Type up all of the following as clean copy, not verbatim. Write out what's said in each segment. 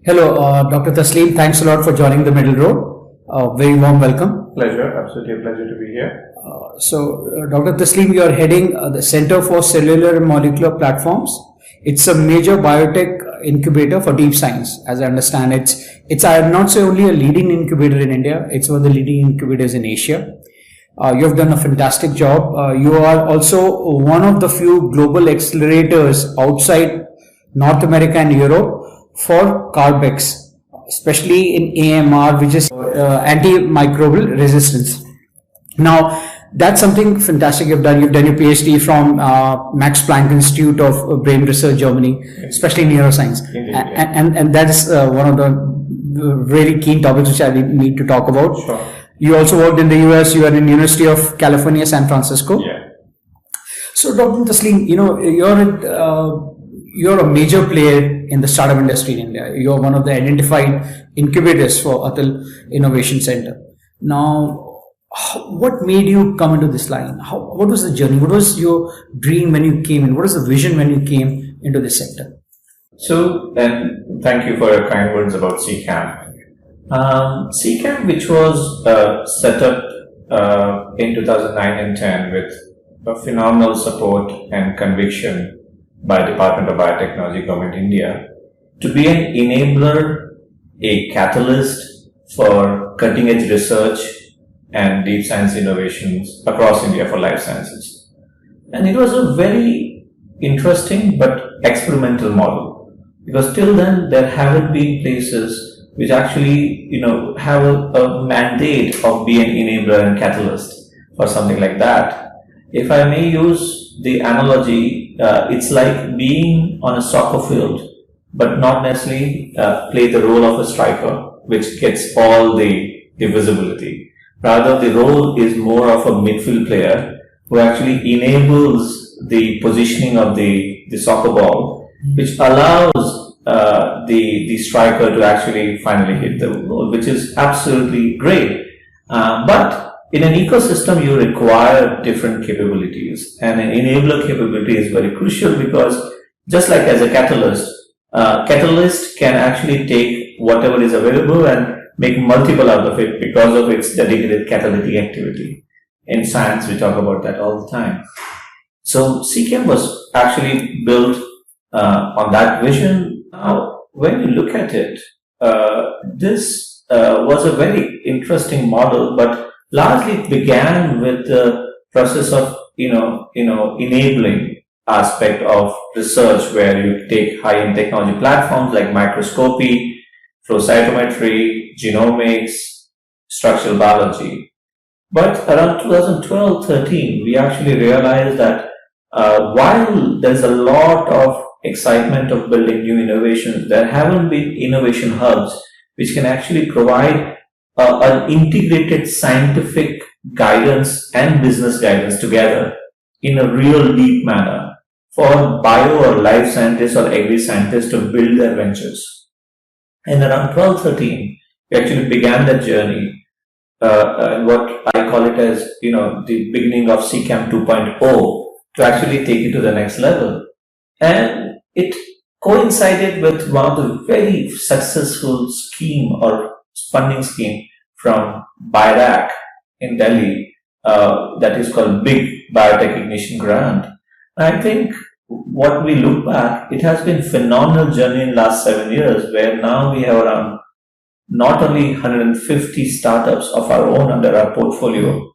Hello, Dr. Taslim. Thanks a lot for joining the Middle Road. Very warm welcome. Pleasure. Absolutely a pleasure to be here. Dr. Taslim, you are heading the Center for Cellular and Molecular Platforms. It's a major biotech incubator for deep science. As I understand, it's not say only a leading incubator in India, it's one of the leading incubators in Asia. You have done a fantastic job. You are also one of the few global accelerators outside North America and Europe for CARB-X, especially in AMR, which is antimicrobial resistance. Now, that's something fantastic you've done. You've done your PhD from Max Planck Institute of Brain Research, Germany, especially in neuroscience. Indeed, and that is one of the really keen topics which I need to talk about. Sure. You also worked in the US. You are in University of California, San Francisco. Yeah. So, Dr. Taslim, you're a major player in the startup industry in India. You're one of the identified incubators for Atal Innovation Center. Now, what made you come into this line? What was the journey? What was your dream when you came in? What was the vision when you came into this sector? So, then thank you for your kind words about CCAM. CCAM, which was set up in 2009 and 10 with a phenomenal support and conviction by Department of Biotechnology, Government India, to be an enabler, a catalyst for cutting edge research and deep science innovations across India for life sciences. And it was a very interesting but experimental model, because till then there haven't been places which actually, have a mandate of being an enabler and catalyst for something like that. If I may use the analogy, it's like being on a soccer field, but not necessarily play the role of a striker, which gets all the visibility. Rather, the role is more of a midfield player who actually enables the positioning of the soccer ball, which allows the striker to actually finally hit the goal, which is absolutely great. But in an ecosystem, you require different capabilities, and an enabler capability is very crucial, because just like as a catalyst can actually take whatever is available and make multiple out of it because of its dedicated catalytic activity. In science, we talk about that all the time. So CCAM was actually built on that vision. Now, when you look at it, this was a very interesting model, but largely it began with the process of, enabling aspect of research, where you take high-end technology platforms like microscopy, flow cytometry, genomics, structural biology. But around 2012-13, we actually realized that while there's a lot of excitement of building new innovations, there haven't been innovation hubs which can actually provide an integrated scientific guidance and business guidance together in a real deep manner for bio or life scientists or agri scientists to build their ventures. And around 12-13, we actually began that journey, and what I call it as, the beginning of CCAM 2.0, to actually take it to the next level. And it coincided with one of the very successful scheme or funding scheme from BIRAC in Delhi, that is called Big Biotech Ignition Grant. And I think what we look back, it has been phenomenal journey in the last 7 years, where now we have around not only 150 startups of our own under our portfolio.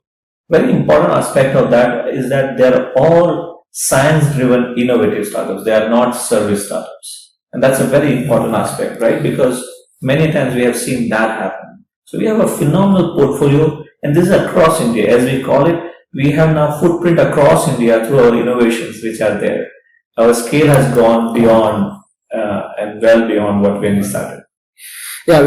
Very important aspect of that is that they are all science-driven innovative startups. They are not service startups. And that's a very important aspect, right? Because many times we have seen that happen. So we have a phenomenal portfolio, and this is across India. As we call it, we have now footprint across India through our innovations which are there. Our scale has gone beyond and well beyond what when we started. Yeah,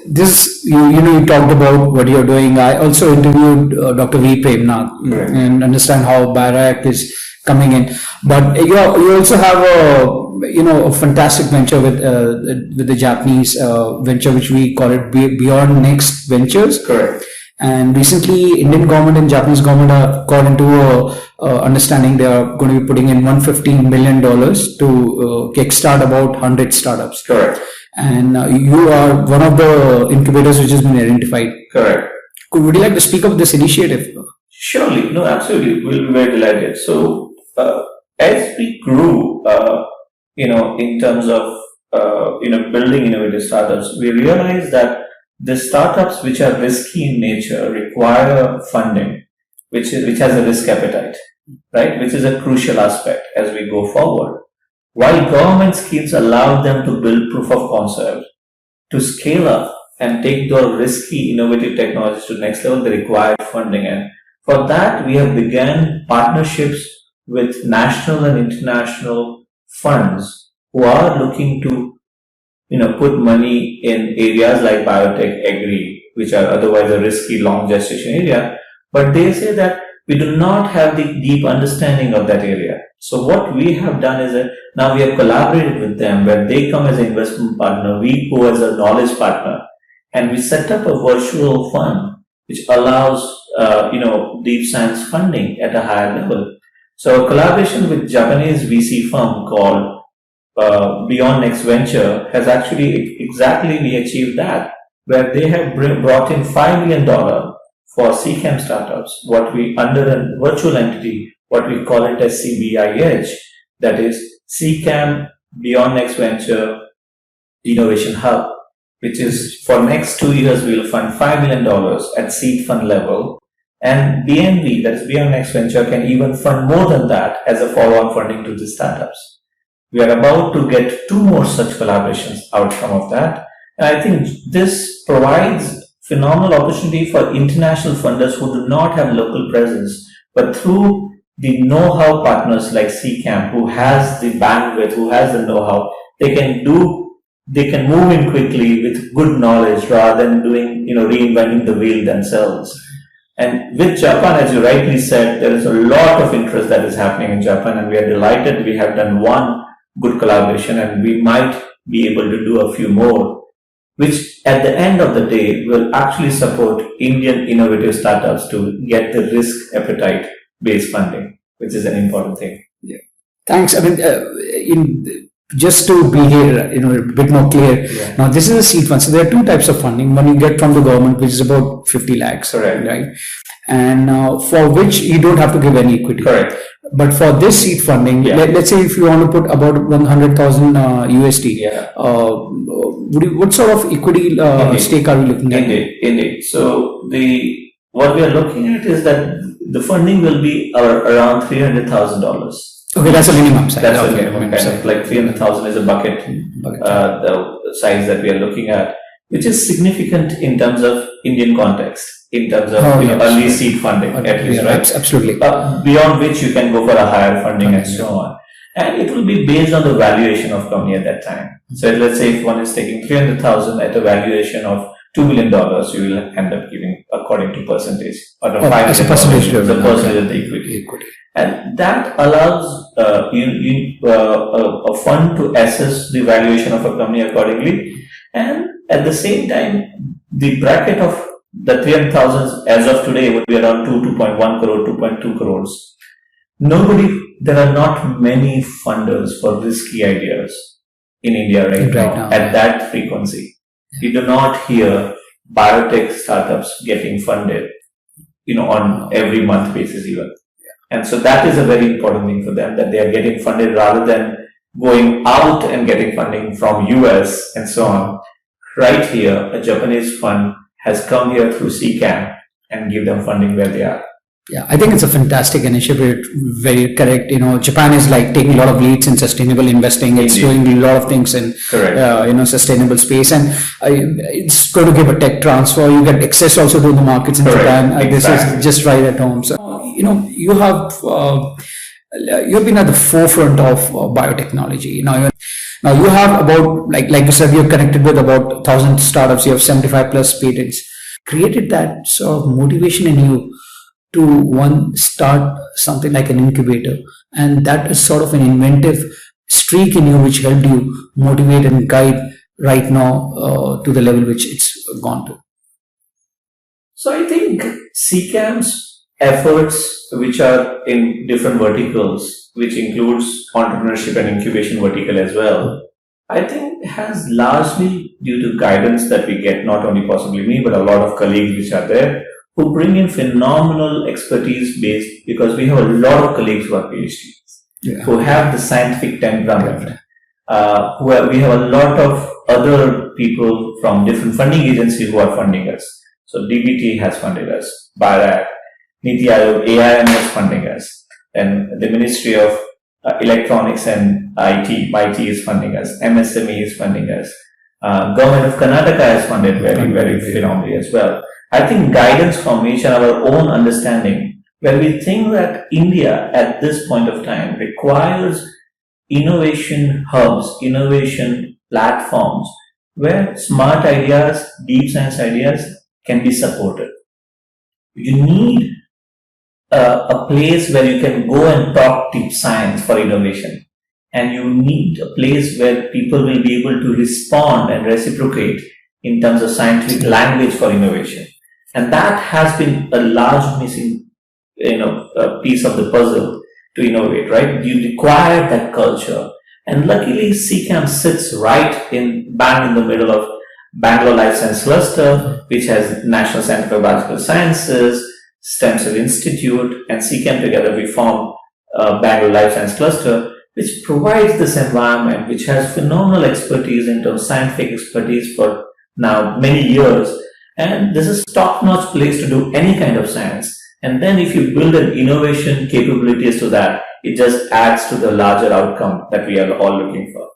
this you talked about what you're doing. I also interviewed Dr. V. Premnath and understand how BIRAC is coming in. But you also have a fantastic venture with the Japanese venture, which we call it Beyond Next Ventures. Correct. And recently, Indian government and Japanese government have got into a understanding. They are going to be putting in $115 million to kickstart about 100 startups. Correct. and you are one of the incubators which has been identified. Correct. Would you like to speak of this initiative? Surely, no, absolutely. We'll be very delighted. So, as we grew, in terms of, building innovative startups, we realized that the startups which are risky in nature require funding, which has a risk appetite, right? Which is a crucial aspect as we go forward. While government schemes allow them to build proof of concept, to scale up and take their risky innovative technologies to the next level, they require funding. And for that, we have begun partnerships with national and international funds who are looking to, put money in areas like biotech, agri, which are otherwise a risky long gestation area. But they say that we do not have the deep understanding of that area. So what we have done is that now we have collaborated with them where they come as an investment partner, we go as a knowledge partner, and we set up a virtual fund which allows, deep science funding at a higher level. So a collaboration with Japanese VC firm called Beyond Next Venture has actually we achieved that, where they have brought in $5 million for CCAM startups, what we under a virtual entity, what we call it as CBIH, that is CCAM Beyond Next Venture Innovation Hub, which is for next 2 years we will fund $5 million at seed fund level, and BNV, that is Beyond Next Venture, can even fund more than that as a follow-on funding to the startups. We are about to get 2 more such collaborations outcome of that, and I think this provides phenomenal opportunity for international funders who do not have local presence, but through the know-how partners like CCAM, who has the bandwidth, who has the know-how, they can move in quickly with good knowledge rather than reinventing the wheel themselves. And with Japan, as you rightly said, there is a lot of interest that is happening in Japan, and we are delighted we have done one good collaboration, and we might be able to do a few more, which at the end of the day will actually support Indian innovative startups to get the risk appetite based funding, which is an important thing. Yeah. Thanks. I mean, just to be here, a bit more clear. Yeah. Now, this is a seed fund. So there are 2 types of funding. One you get from the government, which is about 50 lakhs, right? And for which you don't have to give any equity. Correct. But for this seed funding, let's say if you want to put about 100,000 USD, what sort of equity stake are we looking at? Indeed. So what we are looking at is that the funding will be around $300,000. Okay, that's a minimum size. That's a minimum kind of, like 300,000 is a bucket. The size that we are looking at, which is significant in terms of Indian context, in terms of early seed funding, at least, right? Absolutely. Beyond which you can go for a higher funding and so on. And it will be based on the valuation of company at that time. So let's say if one is taking 300,000 at a valuation of $2 million, you will end up giving according to percentage, or the as a percentage of the equity. And that allows a fund to assess the valuation of a company accordingly. And at the same time, the bracket of the 300,000 as of today would be around 2.1 crore, 2.2 crores. There are not many funders for risky ideas in India right now at that frequency. You do not hear biotech startups getting funded, on every month basis even. And so that is a very important thing for them, that they are getting funded rather than going out and getting funding from US and so on. Right here, a Japanese fund has come here through CCAM and give them funding where they are. Yeah, I think it's a fantastic initiative. Very correct. Japan is like taking a lot of leads in sustainable investing. It's doing a lot of things in sustainable space, and it's going to give a tech transfer. You get access also to the markets in Japan. This is just right at home. So you have been at the forefront of biotechnology. Now you have about like you said, you're connected with about 1,000 startups. You have 75 plus patents. Created that sort of motivation in you to start something like an incubator, and that is sort of an inventive streak in you which helped you motivate and guide right now to the level which it's gone to. So I think CCAM's efforts, which are in different verticals, which includes entrepreneurship and incubation vertical as well, I think it has largely due to guidance that we get, not only possibly me, but a lot of colleagues which are there who bring in phenomenal expertise based, because we have a lot of colleagues who are PhDs, who have the scientific temperament. We have a lot of other people from different funding agencies who are funding us. So DBT has funded us, BIRAC, Niti Aayog, AIM is funding us, and the Ministry of Electronics and IT, Meit is funding us, MSME is funding us, Government of Karnataka has funded very phenomenally as well. I think guidance from each and our own understanding, when we think that India at this point of time requires innovation hubs, innovation platforms, where smart ideas, deep science ideas can be supported. You need a place where you can go and talk deep science for innovation. And you need a place where people will be able to respond and reciprocate in terms of scientific language for innovation. And that has been a large missing, piece of the puzzle to innovate, right? You require that culture. And luckily, CCAM sits bang in the middle of Bangalore Life Sciences Cluster, which has National Center for Biological Sciences, Stem Cell Institute, and CCAM together we form Bangalore Life Sciences Cluster, which provides this environment, which has phenomenal expertise in terms of scientific expertise for now many years. And this is top-notch place to do any kind of science. And then if you build an innovation capabilities to that, it just adds to the larger outcome that we are all looking for.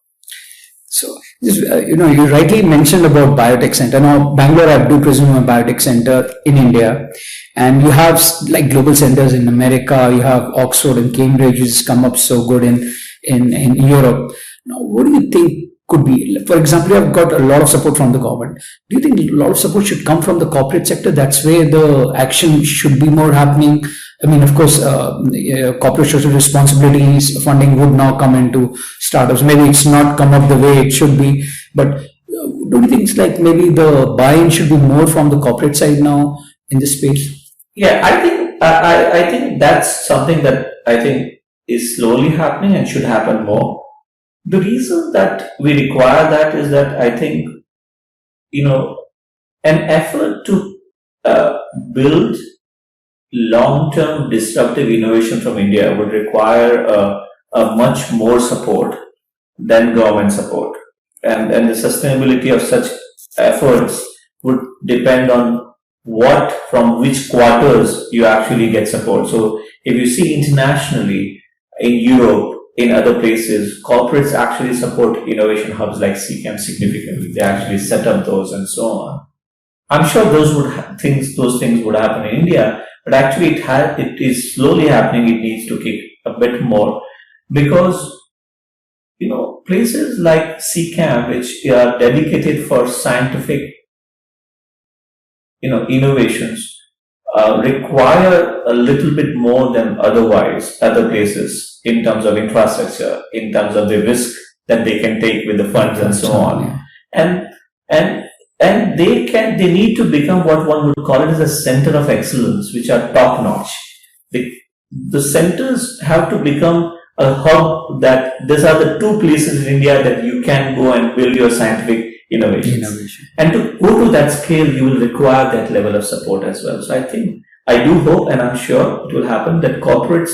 So, you rightly mentioned about biotech center. Now, Bangalore, I do presume, a biotech center in India, and you have like global centers in America. You have Oxford and Cambridge, which has come up so good in Europe. Now, what do you think could be? For example, you have got a lot of support from the government. Do you think a lot of support should come from the corporate sector? That's where the action should be more happening. I mean, of course, corporate social responsibilities funding would now come into startups. Maybe it's not come up the way it should be, but do you think it's like maybe the buy-in should be more from the corporate side now in this space? Yeah, I think that's something that I think is slowly happening and should happen more. The reason that we require that is that I think, an effort to build long-term disruptive innovation from India would require a much more support than government support. And the sustainability of such efforts would depend on from which quarters you actually get support. So if you see internationally, in Europe, in other places, corporates actually support innovation hubs like CCAM significantly. They actually set up those and so on. I'm sure those things would happen in India, but actually it is slowly happening. It needs to kick a bit more because, places like CCAM, which are dedicated for scientific, innovations, require a little bit more than other places in terms of infrastructure, in terms of the risk that they can take with the funds and so on. And they need to become what one would call it as a center of excellence, which are top notch. The centers have to become a hub that these are the two places in India that you can go and build your scientific innovation. And to go to that scale, you will require that level of support as well. So I do hope, and I'm sure it will happen, that corporates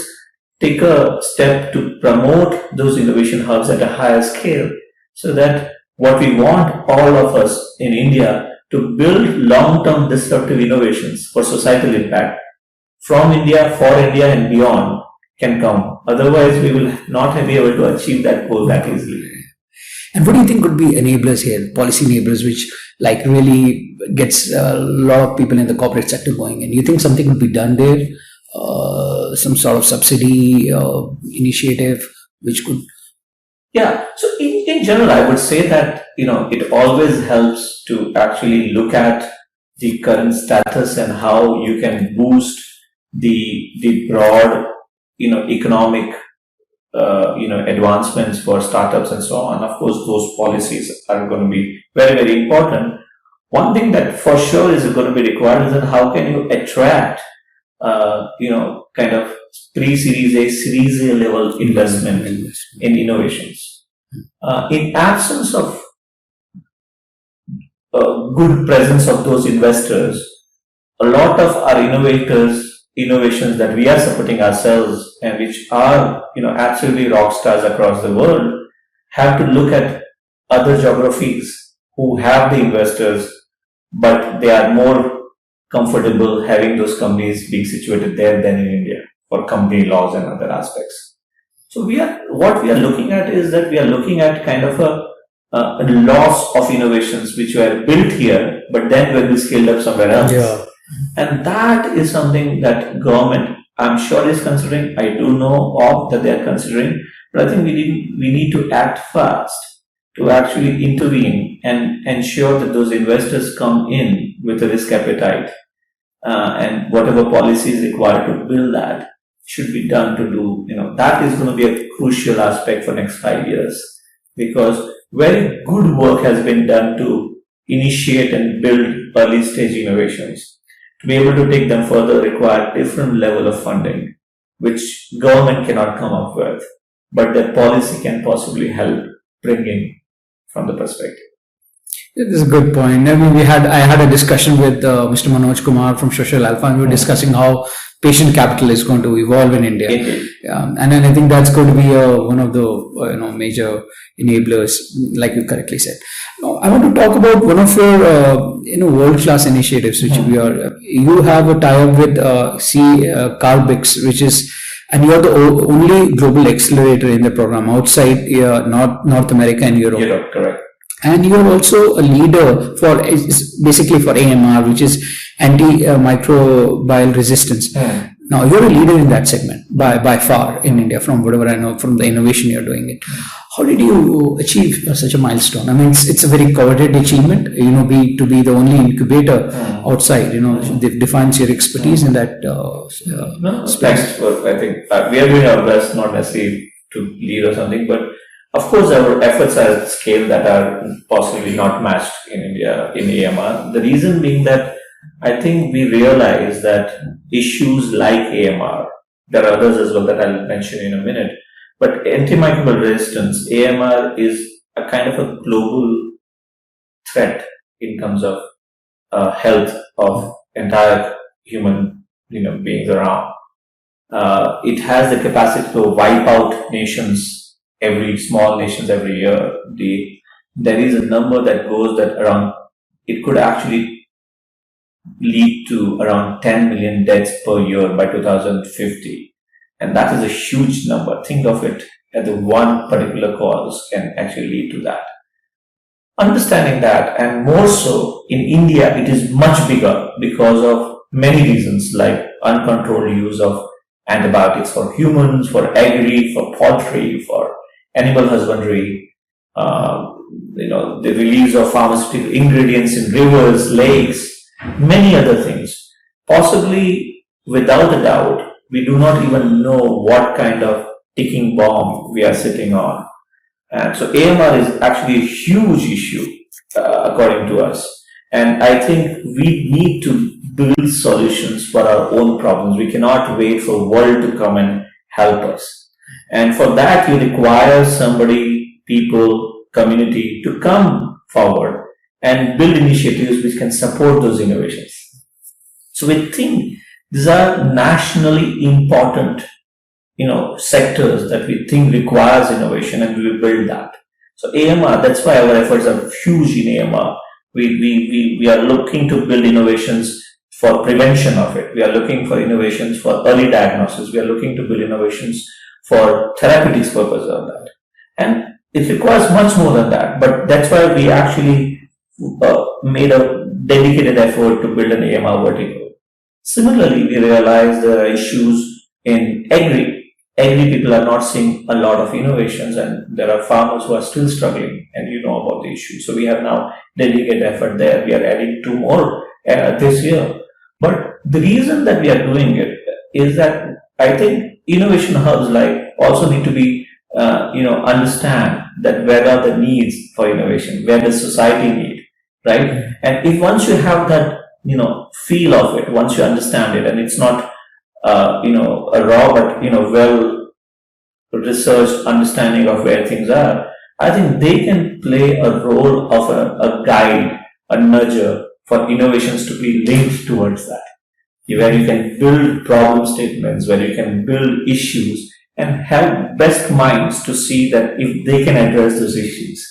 take a step to promote those innovation hubs at a higher scale, so that what we want all of us in India to build long-term disruptive innovations for societal impact from India, for India and beyond can come. Otherwise, we will not be able to achieve that goal that easily. And what do you think could be enablers here, policy enablers, which like really gets a lot of people in the corporate sector going in? You think something would be done there? Some sort of subsidy initiative which could... Yeah, so in general, I would say that, it always helps to actually look at the current status and how you can boost the broad, economic, advancements for startups and so on. Of course, those policies are going to be very, very important. One thing that for sure is going to be required is that how can you attract, kind of pre-Series A, Series A level investment in innovations. in absence of good presence of those investors, a lot of our innovations that we are supporting ourselves and which are, absolutely rock stars across the world, have to look at other geographies who have the investors, but they are more comfortable having those companies being situated there than in India for company laws and other aspects. So what we are looking at is that we are looking at kind of a loss of innovations which were built here, but then will be scaled up somewhere else. Yeah. And that is something that government, I'm sure, is considering. I do know of that they are considering, but I think we need to act fast to actually intervene and ensure that those investors come in with a risk appetite, and whatever policy is required to build that should be done to do. That is going to be a crucial aspect for next 5 years, because very good work has been done to initiate and build early stage innovations. To be able to take them further require different level of funding, which government cannot come up with, but that policy can possibly help bring in from the perspective. This is a good point. I mean, I had a discussion with Mr. Manoj Kumar from Social Alpha, and we were discussing how patient capital is going to evolve in India. And then I think that's going to be one of the major enablers, like you correctly said. Now, I want to talk about one of your world-class initiatives, which you have a tie-up with Carbix, which is, and you are the only global accelerator in the program outside North America and Europe. Europe, correct. And you're also a leader basically for AMR, which is antimicrobial resistance. Now, you're a leader in that segment by far in India, from whatever I know, from the innovation you're doing it. How did you achieve such a milestone? I mean, it's a very coveted achievement, to be the only incubator outside, it defines your expertise in that space. I think we are doing our best, not necessarily to lead or something, but of course, our efforts are at scale that are possibly not matched in India in AMR. The reason being that I think we realize that issues like AMR, there are others as well that I'll mention in a minute, but antimicrobial resistance, AMR, is a kind of a global threat in terms of health of entire human beings around. It has the capacity to wipe out small nations every year. There is a number that goes that around, it could actually lead to around 10 million deaths per year by 2050. And that is a huge number. Think of it, at the one particular cause can actually lead to that. Understanding that, and more so in India, it is much bigger because of many reasons, like uncontrolled use of antibiotics for humans, for agri, for poultry, for animal husbandry, the release of pharmaceutical ingredients in rivers, lakes, many other things. Possibly, without a doubt, we do not even know what kind of ticking bomb we are sitting on. And so AMR is actually a huge issue, according to us. And I think we need to build solutions for our own problems. We cannot wait for the world to come and help us. And for that, you require somebody, people, community to come forward and build initiatives which can support those innovations. So we think these are nationally important, sectors that we think requires innovation, and we will build that. So AMR, that's why our efforts are huge in AMR. We are looking to build innovations for prevention of it. We are looking for innovations for early diagnosis. We are looking to build innovations for therapeutics purpose of that. And it requires much more than that, but that's why we actually made a dedicated effort to build an AMR vertical. Similarly, we realized there are issues in agri. Agri people are not seeing a lot of innovations, and there are farmers who are still struggling, and you know about the issue. So we have now dedicated effort there. We are adding 2 more this year. But the reason that we are doing it is that I think innovation hubs also need to be, understand that where are the needs for innovation, where does society need, right? And if once you have that, feel of it, once you understand it, and it's not, a raw but, well researched understanding of where things are, I think they can play a role of a guide, a nudger for innovations to be linked towards that, where you can build problem statements, where you can build issues and have best minds to see that if they can address those issues.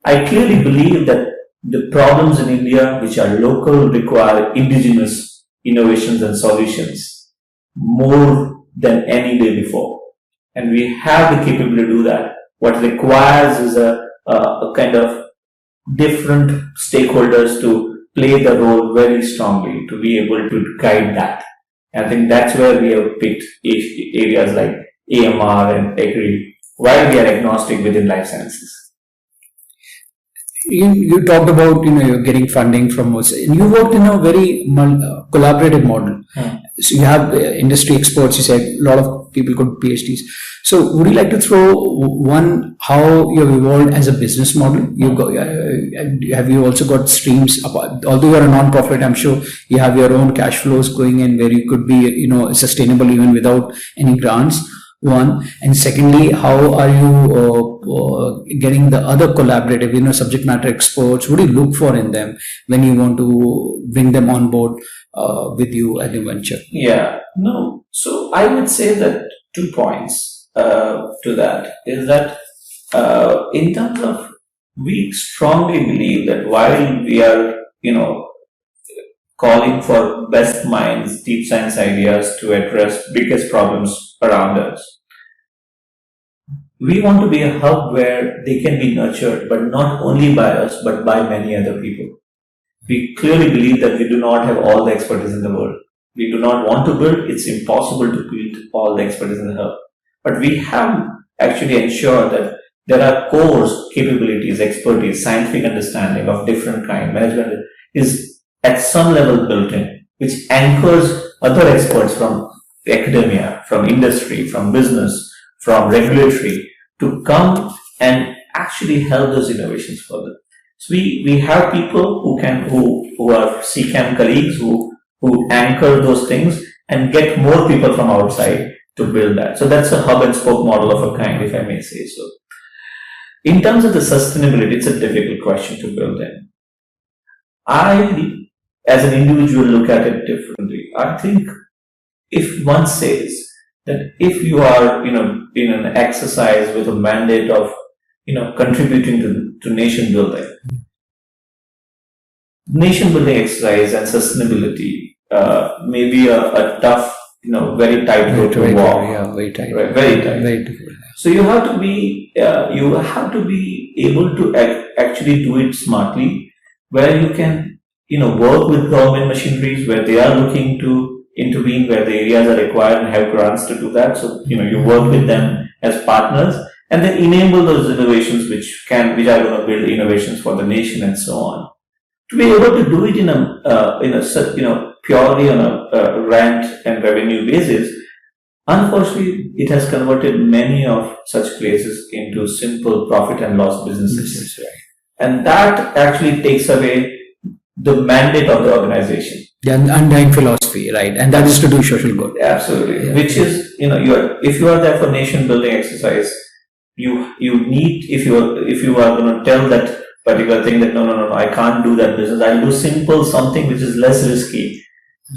I clearly believe that the problems in India which are local require indigenous innovations and solutions more than any day before. And we have the capability to do that. What requires is a kind of different stakeholders to play the role very strongly to be able to guide that. And I think that's where we have picked areas like AMR and Agri, while we are agnostic within life sciences. You talked about, you're getting funding from us. You worked in a very collaborative model. So you have industry experts, you said a lot of people got PhDs. So would you like to throw one, how you have evolved as a business model? Have you also got streams, although you're a non-profit, I'm sure you have your own cash flows going in where you could be, sustainable even without any grants. One, and secondly, how are you getting the other collaborative, subject matter experts? What do you look for in them when you want to bring them on board with you at the venture? Yeah, no. So I would say that 2 points to that is that in terms of, we strongly believe that while we are, calling for best minds, deep science ideas to address biggest problems around us, we want to be a hub where they can be nurtured, but not only by us, but by many other people. We clearly believe that we do not have all the expertise in the world. We do not want to build, it's impossible to build all the expertise in the hub. But we have actually ensured that there are core capabilities, expertise, scientific understanding of different kind, management is at some level built in, which anchors other experts from academia, from industry, from business, from regulatory to come and actually help those innovations further. So we have people who are CCAM colleagues who anchor those things and get more people from outside to build that. So that's a hub and spoke model of a kind, if I may say so. In terms of the sustainability, it's a difficult question to build in. I, as an individual, look at it differently. I think if one says that if you are, in an exercise with a mandate of, contributing to nation building exercise and sustainability may be a tough, very tight road to walk. Yeah, very tight. Right, very tight. Very difficult. So you have to be able to actually do it smartly, where you can, work with government machineries where they are looking to intervene where the areas are required and have grants to do that. So, you work with them as partners and then enable those innovations which are going to build innovations for the nation and so on. To be able to do it in a purely on a rent and revenue basis, unfortunately, it has converted many of such places into simple profit and loss businesses. Right. And that actually takes away the mandate of the organization. The underlying philosophy, right? And that is to do social good. Absolutely. Yeah. Which is, if you are there for nation building exercise, you need, if you are going to tell that particular thing that no, I can't do that business, I'll do simple something which is less risky,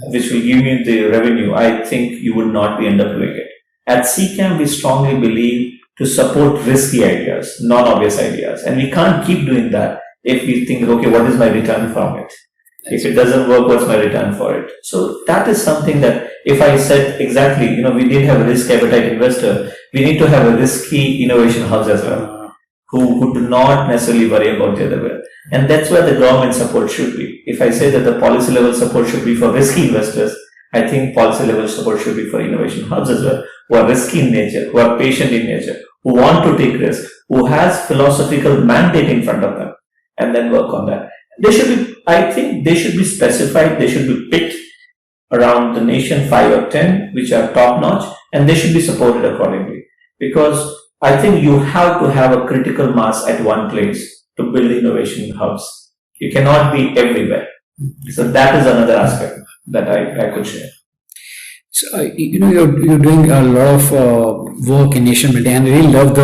which will give me the revenue, I think you would not be end up doing it. At CCAM, we strongly believe to support risky ideas, non-obvious ideas. And we can't keep doing that if we think, okay, what is my return from it? If it doesn't work, what's my return for it? So that is something that if I said exactly, we did have a risk appetite investor, we need to have a risky innovation hubs as well, who do not necessarily worry about the other way. And that's where the government support should be. If I say that the policy level support should be for risky investors, I think policy level support should be for innovation hubs as well, who are risky in nature, who are patient in nature, who want to take risks, who has philosophical mandate in front of them, and then work on that. I think they should be specified, they should be picked around the nation, 5 or 10, which are top notch, and they should be supported accordingly. Because I think you have to have a critical mass at one place to build innovation hubs. You cannot be everywhere. So that is another aspect that I could share. So, you're doing a lot of work in nation building, and I really love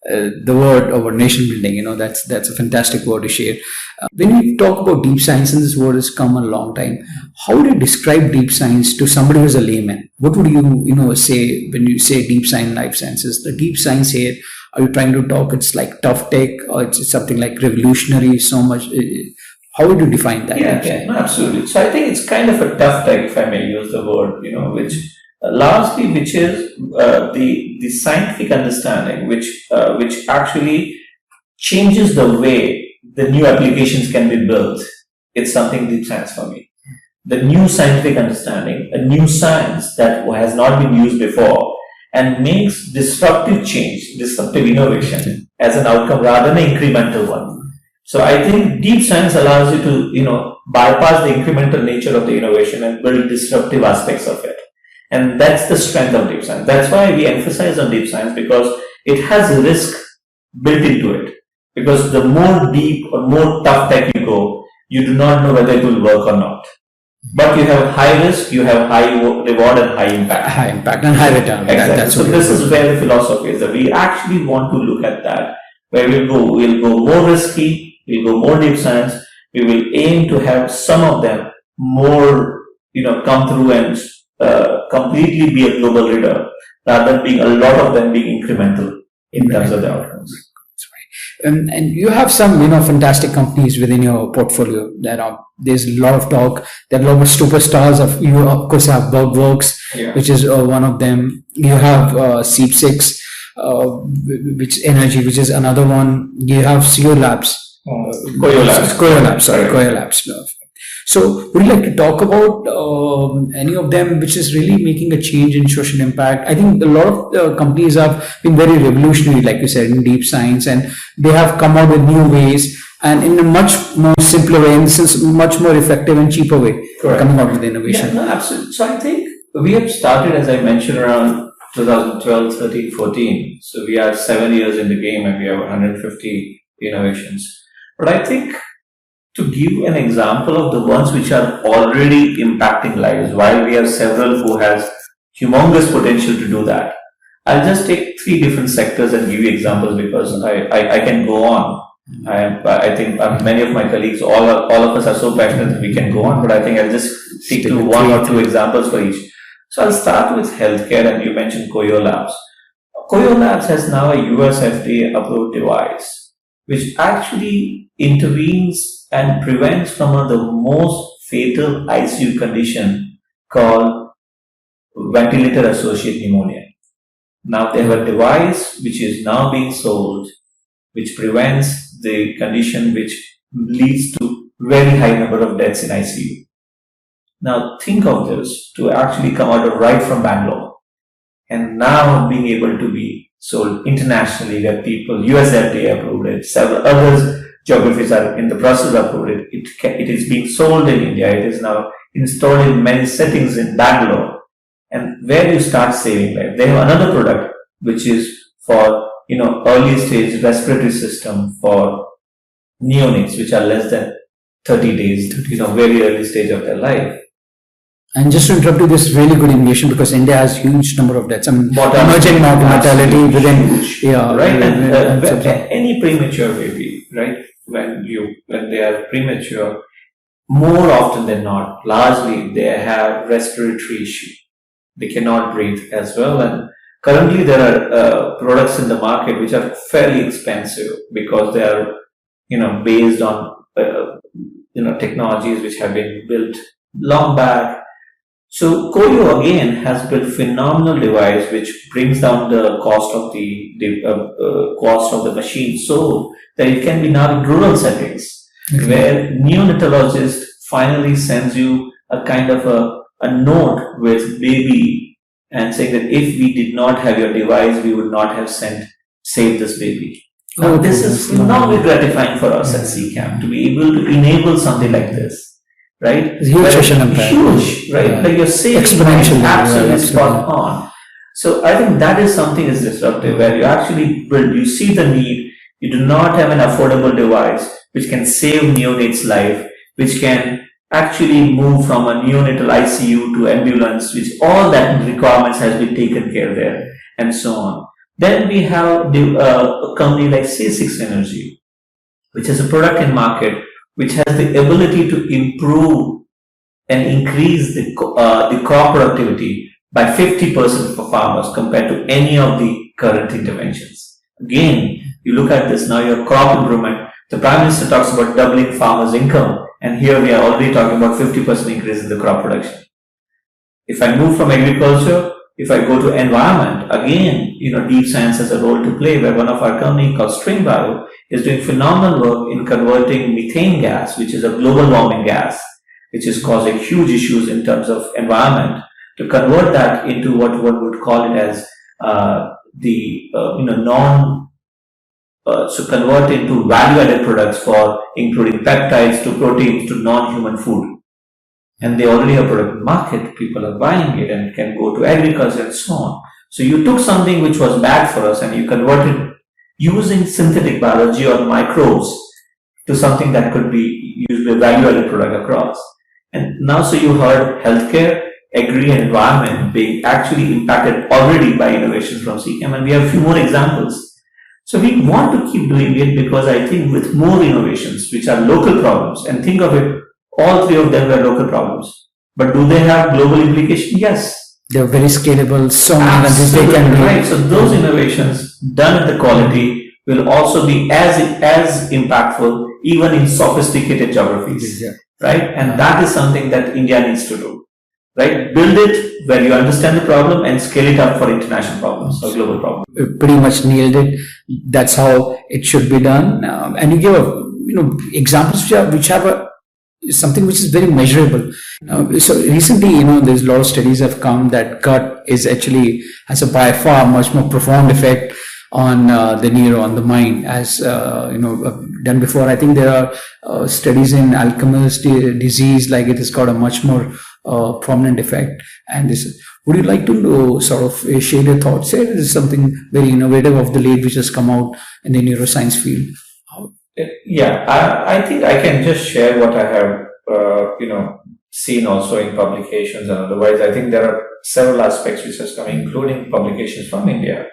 the word over nation building. That's a fantastic word to share. When you talk about deep science, and this word has come a long time, how would you describe deep science to somebody who's a layman? What would you say when you say deep science, life sciences? The deep science here, are you trying to talk it's like tough tech, or it's something like revolutionary so much? How would you define that? Yeah, no, absolutely. So I think it's kind of a tough tech, if I may use the word, which largely, which is the scientific understanding, which actually changes the way the new applications can be built. It's something deep science for me. The new scientific understanding, a new science that has not been used before, and makes disruptive change, disruptive innovation as an outcome rather than an incremental one. So I think deep science allows you to, bypass the incremental nature of the innovation and build disruptive aspects of it. And that's the strength of deep science. That's why we emphasize on deep science, because it has risk built into it. Because the more deep or more tough tech you go, you do not know whether it will work or not. But you have high risk, you have high reward and high impact. High impact and high return. Exactly. So this is where the philosophy is, that we actually want to look at that. Where we'll go more risky, we'll go more deep science, we will aim to have some of them more, come through and completely be a global leader, rather than being a lot of them being incremental in terms of the outcomes. And you have some, fantastic companies within your portfolio. There's a lot of talk. There are a lot of superstars. You of course have BugWorks, which is one of them. You have Seep 6, which energy, which is another one. You have CO Labs, Koyo Labs. So would you like to talk about any of them which is really making a change in social impact? I think a lot of companies have been very revolutionary, like you said, in deep science, and they have come out with new ways and in a much more simpler way, in the sense much more effective and cheaper way. Correct. Coming out with innovation. Yeah, no, absolutely. So I think we have started, as I mentioned, around 2012, 13, 14. So we are 7 years in the game and we have 150 innovations. But I think, to give an example of the ones which are already impacting lives, while we have several who has humongous potential to do that, I'll just take 3 different sectors and give you examples, because I can go on. I think many of my colleagues, all of us are so passionate that we can go on, but I think I'll just stick to 1 or 2 examples for each. So I'll start with healthcare, and you mentioned Koyo Labs. Koyo Labs has now a US FDA approved device, which actually intervenes and prevents from one of the most fatal ICU condition called ventilator-associated pneumonia. Now they have a device which is now being sold, which prevents the condition, which leads to very high number of deaths in ICU. Now think of this, to actually come out of right from Bangalore, and now being able to be sold internationally, where people, US FDA approved it, several others geographies are in the process of approved it. It is being sold in India. It is now installed in many settings in Bangalore. And where you start saving life. They have another product which is for early stage respiratory system for neonates, which are less than 30 days, very early stage of their life. And just to interrupt you, this is really good innovation, because India has huge number of deaths. Emerging mortality within, right? And any premature baby, right? When they are premature, more often than not, largely they have respiratory issue. They cannot breathe as well. And currently there are products in the market which are fairly expensive, because they are, based on, technologies which have been built long back. So Koyo again has built phenomenal device which brings down the cost of the machine, so that it can be now in rural settings, where neonatologist finally sends you a kind of a note with baby and saying that if we did not have your device, we would not have saved this baby. Now this is phenomenally gratifying for us at CCAM to be able to enable something like this. Right? Huge social impact. Huge, right? Yeah. Like you're saving exponentially, absolutely spot on. So I think that is something is disruptive, where you actually build, you see the need, you do not have an affordable device which can save neonates' life, which can actually move from a neonatal ICU to ambulance, which all that requirements has been taken care there, and so on. Then we have a company like C6 Energy, which is a product in market which has the ability to improve and increase the crop productivity by 50% for farmers compared to any of the current interventions. Again, you look at this now, your crop improvement, the Prime Minister talks about doubling farmers' income, and here we are already talking about 50% increase in the crop production. If I move from agriculture, if I go to environment, again, deep science has a role to play, where one of our company called String Bio is doing phenomenal work in converting methane gas, which is a global warming gas, which is causing huge issues in terms of environment, to convert that into what one would call it as so convert into value-added products for including peptides to proteins to non-human food. And they already have product in market, people are buying it and can go to agriculture and so on. So you took something which was bad for us and you converted using synthetic biology or microbes to something that could be used with value-added product across. And now, so you heard healthcare, agri and environment being actually impacted already by innovations from CCAM, and we have a few more examples. So we want to keep doing it because I think with more innovations, which are local problems, and think of it, all three of them were local problems. But do they have global implication? Yes. They're very scalable, so many countries they can do. Right. So those innovations done at the quality will also be as impactful even in sophisticated geographies. Yeah. Right? And that is something that India needs to do. Right? Build it where you understand the problem and scale it up for international problems or global problems. Pretty much nailed it. That's how it should be done. And you give examples which have something which is very measurable. So recently, there's a lot of studies have come that gut is actually has a by far much more profound effect on the mind as done before. I think there are studies in Alzheimer's disease, like it has got a much more prominent effect. And this, would you like to sort of share your thoughts here? This is something very innovative of the late which has come out in the neuroscience field. Yeah, I think I can just share what I have, seen also in publications and otherwise. I think there are several aspects which has come, including publications from India,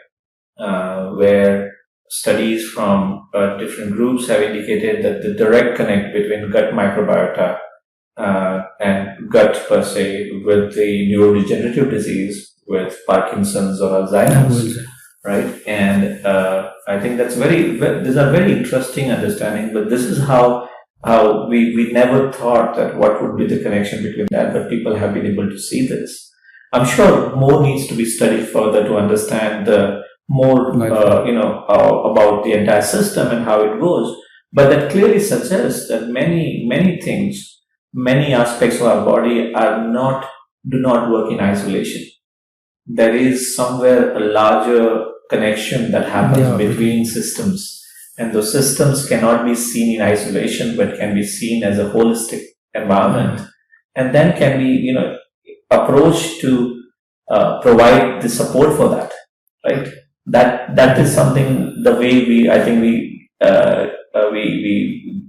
where studies from different groups have indicated that the direct connect between gut microbiota and gut per se with the neurodegenerative disease, with Parkinson's or Alzheimer's, right? And I think these are very interesting understanding, but this is how we never thought that what would be the connection between that, but people have been able to see this. I'm sure more needs to be studied further to understand more about the entire system and how it goes. But that clearly suggests that many things, many aspects of our body do not work in isolation. There is somewhere a larger connection that happens between systems, and those systems cannot be seen in isolation, but can be seen as a holistic environment, and then can be approached to provide the support for that, right? That is something, the way we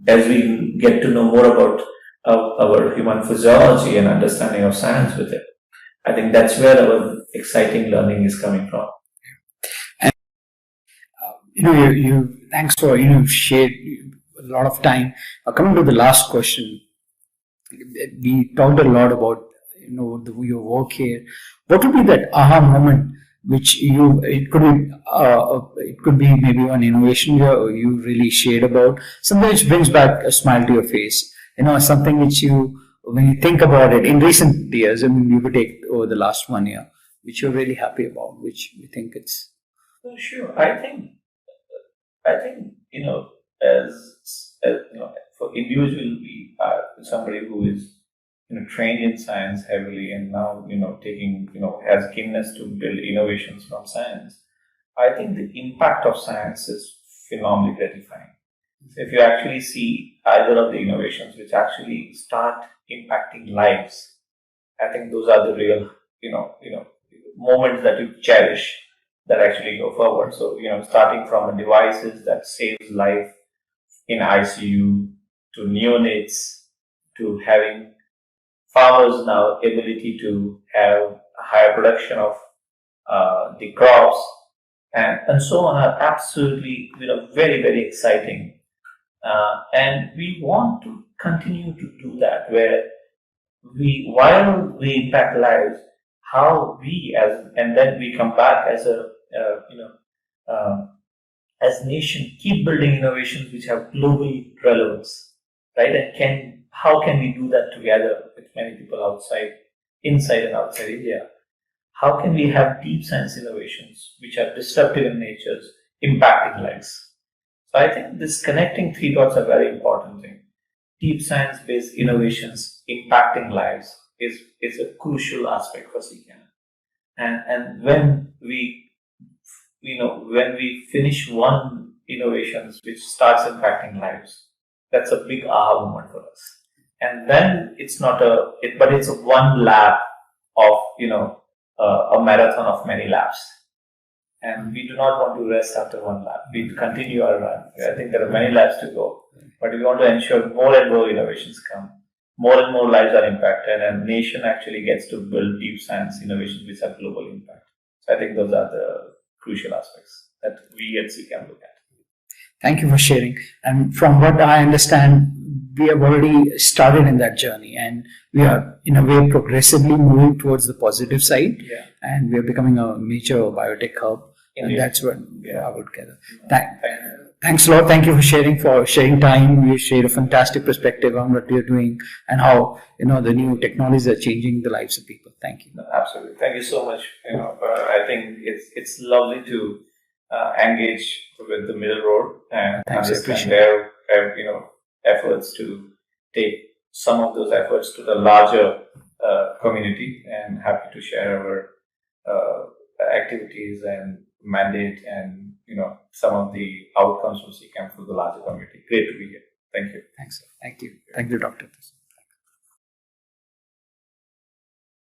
as we get to know more about our human physiology and understanding of science with it, I think that's where our exciting learning is coming from. And you thanks for shared a lot of time. Coming to the last question, we talked a lot about your work here. What would be that aha moment which it could be maybe one innovation you really shared about, something which brings back a smile to your face, something which when you think about it in recent years, you could take over the last 1 year, which you're really happy about, which you think it's... Sure. I think as for individual, we are somebody who is trained in science heavily, and now taking has keenness to build innovations from science. I think the impact of science is phenomenally gratifying. So if you actually see either of the innovations which actually start impacting lives, I think those are the real moments that you cherish, that actually go forward. So starting from devices that saves life in ICU, to neonates, to having farmers now ability to have a higher production of the crops, and so on are absolutely very, very exciting. And we want to continue to do that, where while we impact lives, how we and then we come back as a as nation, keep building innovations which have global relevance, right? And how can we do that together with many people inside and outside India? How can we have deep science innovations which are disruptive in nature, impacting lives? So I think this connecting three dots are very important thing. Deep science-based innovations impacting lives is a crucial aspect for CCAN. And when we finish one innovations which starts impacting lives, that's a big aha moment for us. And then it's not but it's one lab of a marathon of many labs. And we do not want to rest after one lab. We continue our run. I think there are many labs to go, but we want to ensure more and more innovations come, more and more lives are impacted, and nation actually gets to build deep science innovations which have global impact. So I think those are the crucial aspects that we at CCAM look at. Thank you for sharing. And from what I understand, we have already started in that journey, and we are in a way progressively moving towards the positive side. Yeah. And we are becoming a major biotech hub. Indeed. And that's what I would gather. Thanks a lot. Thank you for sharing time. You shared a fantastic perspective on what you're doing and how the new technologies are changing the lives of people. Thank you. No, absolutely. Thank you so much. I think it's lovely to engage with the middle road and understand their efforts to take some of those efforts to the larger community, and happy to share our activities and mandate and some of the outcomes from CCAM for the larger community. Great to be here. Thank you. Thanks. Thank you. Thank you, Dr.